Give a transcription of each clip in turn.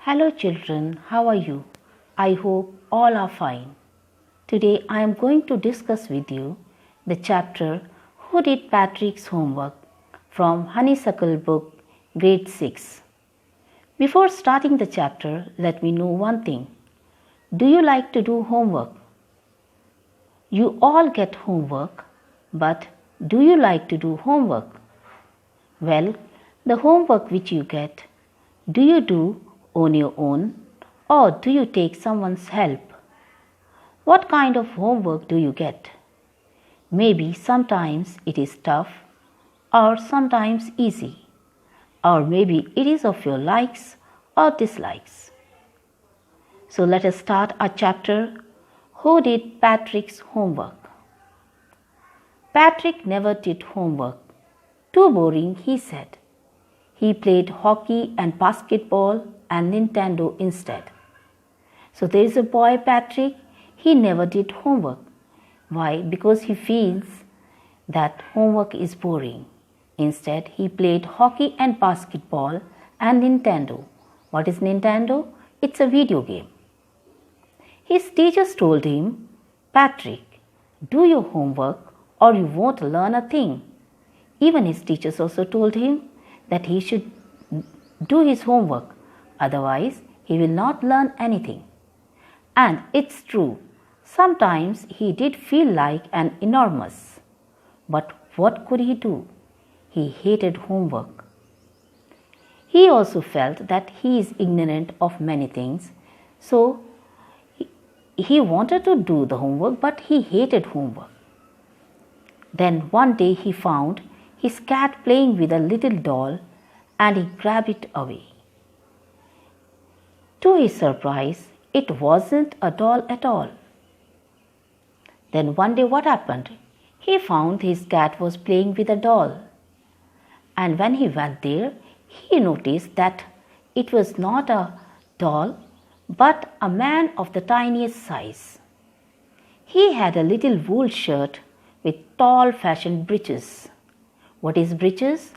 Hello children, how are you? I hope all are fine. Today I am going to discuss with you the chapter Who Did Patrick's Homework from Honeysuckle book grade 6. Before starting the chapter, let me know one thing. Do you like to do homework? You all get homework, but do you like to do homework? Well, the homework which you get, do you do on your own or do you take someone's help? What kind of homework do you get? Maybe sometimes it is tough or sometimes easy, or maybe it is of your likes or dislikes. So let us start our chapter, Who Did Patrick's Homework? Patrick never did homework. Too boring, he said. He played hockey and basketball and Nintendo instead. So there is a boy, Patrick, he never did homework. Why? Because he feels that homework is boring. Instead, he played hockey and basketball and Nintendo. What is Nintendo? It's a video game. His teachers told him, Patrick, do your homework or you won't learn a thing. Even his teachers also told him that he should do his homework, otherwise he will not learn anything. And it's true, sometimes he did feel like an enormous. But what could he do? He hated homework. He also felt that he is ignorant of many things, so he wanted to do the homework, but he hated homework. Then one day he found his cat playing with a little doll and he grabbed it away. To his surprise, it wasn't a doll at all. Then one day what happened? He found his cat was playing with a doll. And when he went there, he noticed that it was not a doll but a man of the tiniest size. He had a little wool shirt with tall fashioned breeches. What is breeches?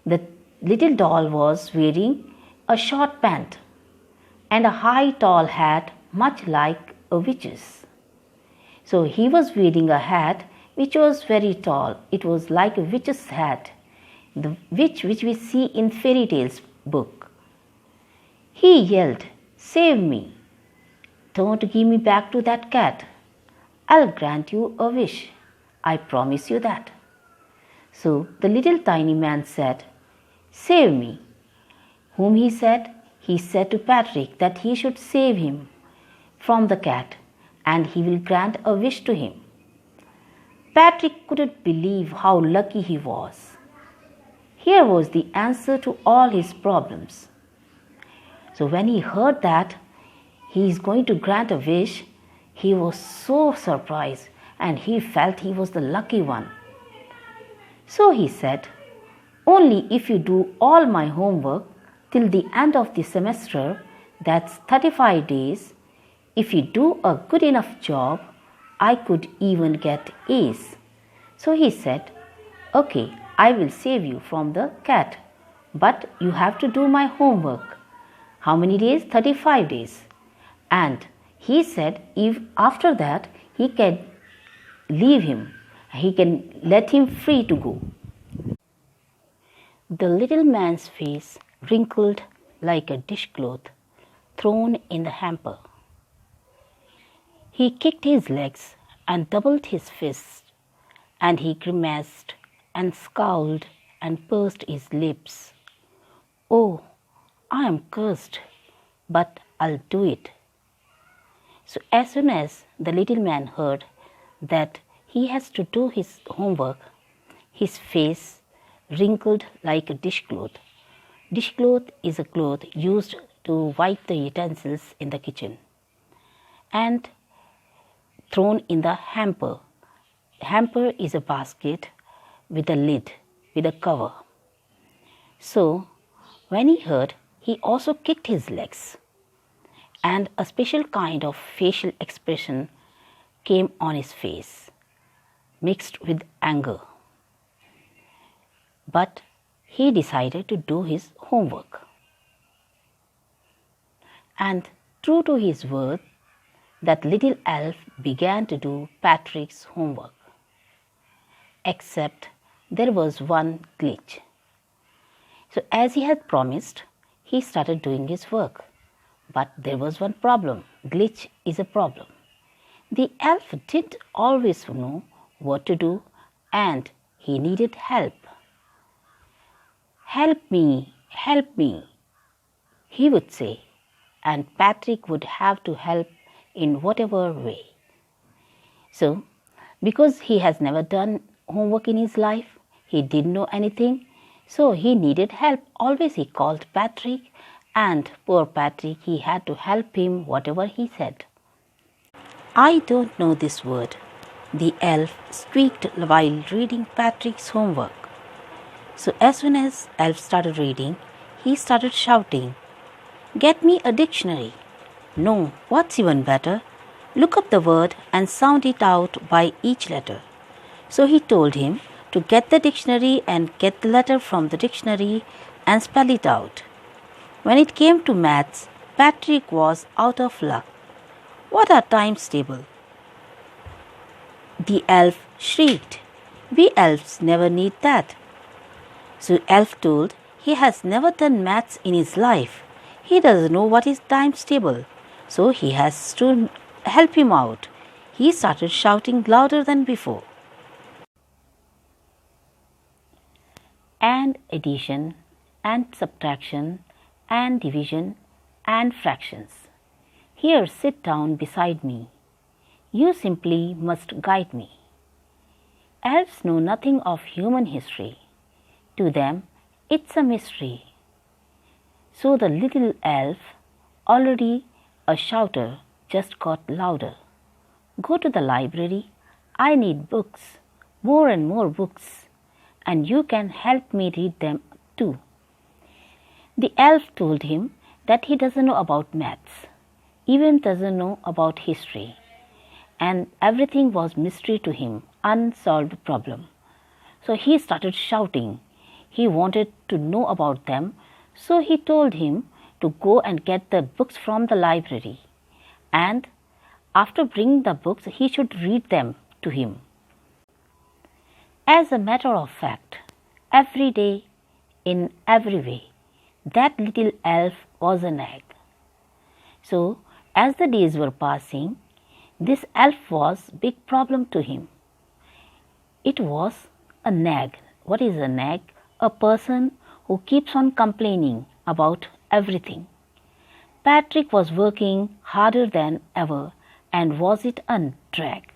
The little doll was wearing a short pant and a high tall hat much like a witch's. So he was wearing a hat which was very tall. It was like a witch's hat, the witch which we see in fairy tales book. He yelled, Save me! Don't give me back to that cat. I'll grant you a wish. I promise you that. So the little tiny man said, Save me. Whom he said? He said to Patrick that he should save him from the cat and he will grant a wish to him. Patrick couldn't believe how lucky he was. Here was the answer to all his problems. So when he heard that he is going to grant a wish, he was so surprised and he felt he was the lucky one. So he said, Only if you do all my homework till the end of the semester, that's 35 days, if you do a good enough job, I could even get A's. So he said, Okay, I will save you from the cat, but you have to do my homework. How many days? 35 days. And he said, if after that he can leave him, he can let him free to go. The little man's face wrinkled like a dishcloth thrown in the hamper. He kicked his legs and doubled his fists, and he grimaced and scowled and pursed his lips. Oh, I am cursed, but I'll do it. So as soon as the little man heard that he has to do his homework, his face wrinkled like a dishcloth. Dishcloth is a cloth used to wipe the utensils in the kitchen. And thrown in the hamper. Hamper is a basket with a lid, with a cover. So when he heard, he also kicked his legs. And a special kind of facial expression came on his face, mixed with anger. But he decided to do his homework. And true to his word, that little elf began to do Patrick's homework. Except there was one glitch. So as he had promised, he started doing his work. But there was one problem. Glitch is a problem. The elf didn't always know what to do and he needed help. Help me, he would say, and Patrick would have to help in whatever way. So, because he has never done homework in his life, he didn't know anything, so he needed help. Always he called Patrick, and poor Patrick, he had to help him whatever he said. I don't know this word, the elf squeaked while reading Patrick's homework. So as soon as elf started reading, he started shouting, "Get me a dictionary." No, what's even better? Look up the word and sound it out by each letter. So he told him to get the dictionary and get the letter from the dictionary and spell it out. When it came to maths, Patrick was out of luck. What are times table? The elf shrieked. We elves never need that. So elf told he has never done maths in his life. He doesn't know what is times table. So he has to help him out. He started shouting louder than before. And addition, and subtraction, and division, and fractions. Here, sit down beside me. You simply must guide me. Elves know nothing of human history. To them, it's a mystery. So the little elf, already a shouter, just got louder. Go to the library. I need books, more and more books, and you can help me read them too. The elf told him that he doesn't know about maths, even doesn't know about history, and everything was mystery to him, unsolved problem. So he started shouting. He wanted to know about them, so he told him to go and get the books from the library, and after bringing the books, he should read them to him. As a matter of fact, every day, in every way, that little elf was a nag. So, as the days were passing, this elf was a big problem to him. It was a nag. What is a nag? A person who keeps on complaining about everything. Patrick was working harder than ever, and was it a drag?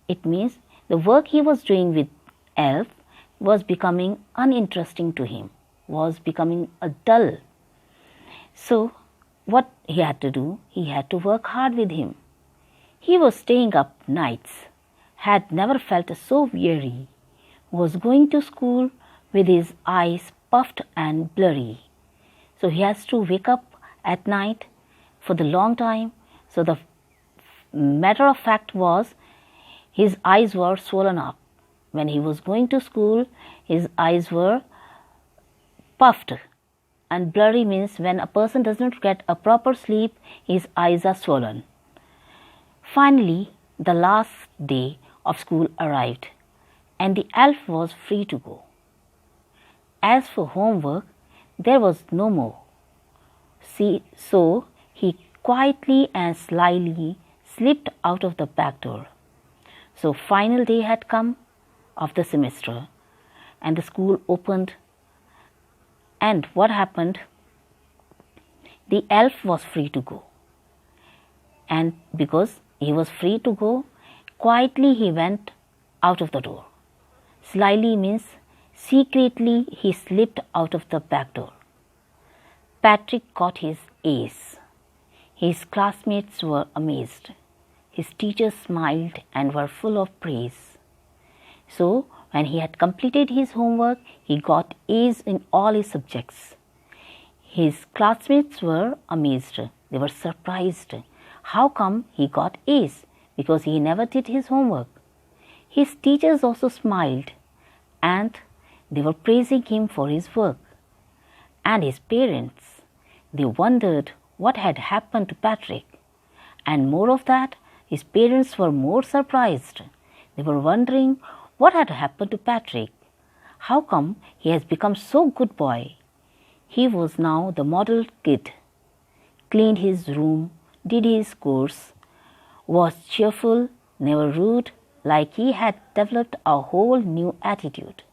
It means the work he was doing with elf was becoming uninteresting to him, was becoming a dull. So what he had to do? He had to work hard with him. He was staying up nights, had never felt so weary, was going to school with his eyes puffed and blurry. So he has to wake up at night for the long time. So the matter of fact was his eyes were swollen up. When he was going to school, his eyes were puffed, and blurry means when a person does not get a proper sleep, his eyes are swollen. Finally, the last day of school arrived, and the elf was free to go. As for homework, there was no more. So he quietly and slyly slipped out of the back door. So final day had come of the semester, and the school opened. And what happened? The elf was free to go. And because he was free to go, quietly he went out of the door. Slyly means secretly he slipped out of the back door. Patrick got his A's. His classmates were amazed. His teachers smiled and were full of praise. So, when he had completed his homework, he got A's in all his subjects. His classmates were amazed. They were surprised. How come he got A's? Because he never did his homework. His teachers also smiled, and they were praising him for his work. And his parents, they wondered what had happened to Patrick. And more of that, his parents were more surprised. They were wondering what had happened to Patrick. How come he has become so good boy? He was now the model kid. Cleaned his room, did his course, was cheerful, never rude, like he had developed a whole new attitude.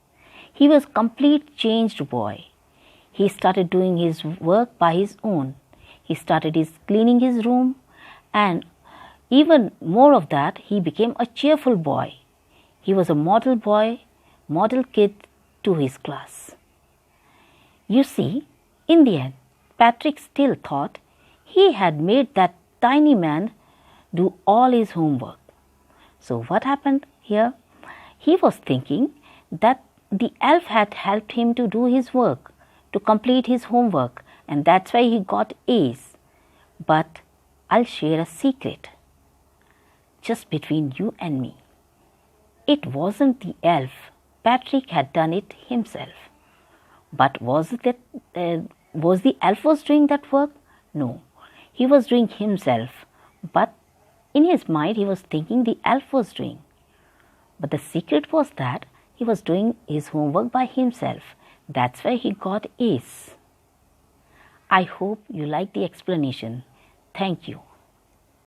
He was a complete changed boy. He started doing his work by his own. He started cleaning his room, and even more of that, he became a cheerful boy. He was a model boy, model kid to his class. You see, in the end, Patrick still thought he had made that tiny man do all his homework. So what happened here? He was thinking that the elf had helped him to do his work, to complete his homework, and that's why he got A's. But I'll share a secret, just between you and me. It wasn't the elf. Patrick had done it himself. But was the elf was doing that work? No, he was doing himself. But in his mind, he was thinking the elf was doing. But the secret was that he was doing his homework by himself. That's why he got A's. I hope you like the explanation. Thank you.